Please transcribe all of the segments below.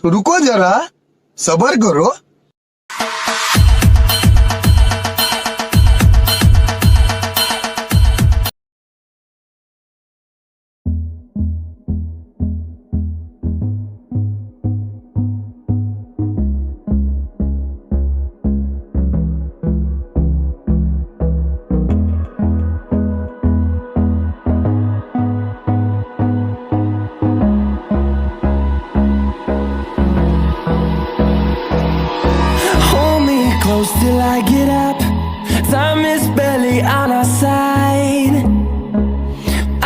रुको जरा सबर करो. Close till I get up. Time is barely on our side.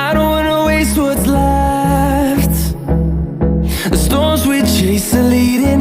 I don't wanna waste what's left. The storms we chase are leading